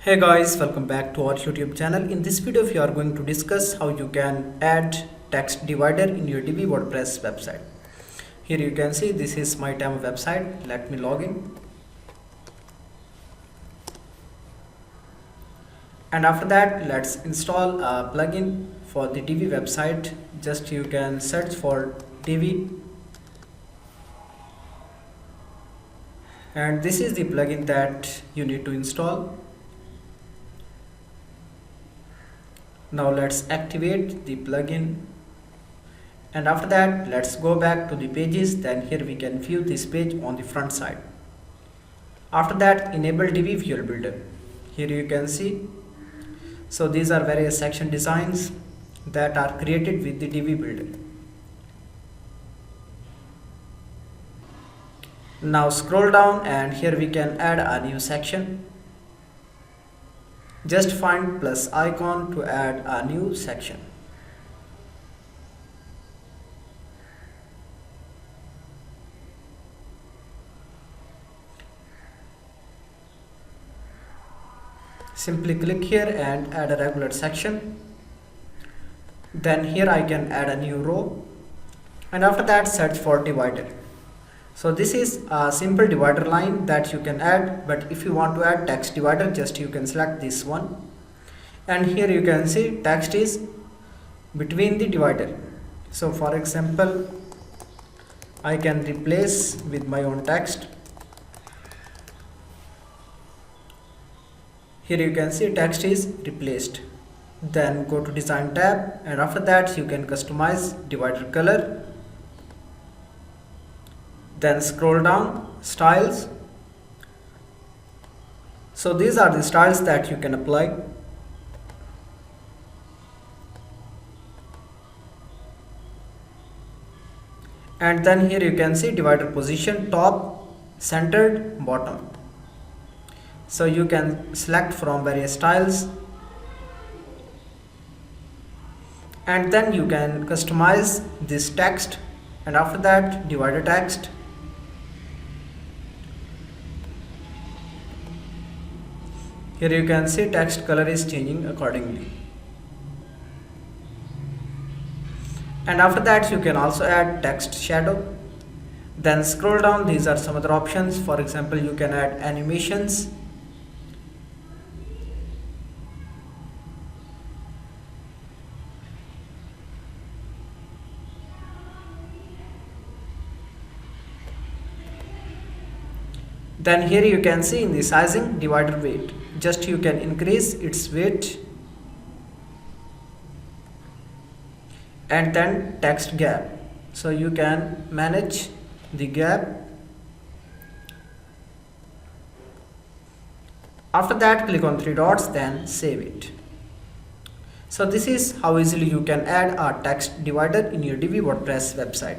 Hey guys, welcome back to our YouTube channel. In this video we are going to discuss how you can add text divider in your Divi WordPress website. Here you can see this is my demo website. Let me log in. And after that, let's install a plugin for the Divi website. Just you can search for Divi. And this is the plugin that you need to install. Now let's activate the plugin, and after that let's go back to the pages. Then here we can view this page on the front side. After that, enable Divi Visual Builder. Here you can see, so these are various section designs that are created with the Divi Builder. Now scroll down and here we can add a new section. Just find plus icon to add a new section. Simply click here and add a regular section. Then here I can add a new row, and after that search for divider. So this is a simple divider line that you can add, but if you want to add text divider, just you can select this one, and here you can see text is between the divider. So for example, I can replace with my own text. Here you can see text is replaced. Then go to design tab, and after that you can customize divider color. Then scroll down, styles. So these are the styles that you can apply. And then here you can see divider position, top, centered, bottom. So you can select from various styles, and then you can customize this text, and after that divider text. Here you can see text color is changing accordingly. And after that you can also add text shadow. Then scroll down, these are some other options. For example, you can add animations. Then here you can see in the sizing, divider weight. Just you can increase its weight, and then text gap. So you can manage the gap. After that, click on three dots, then save it. So this is how easily you can add a text divider in your Divi WordPress website.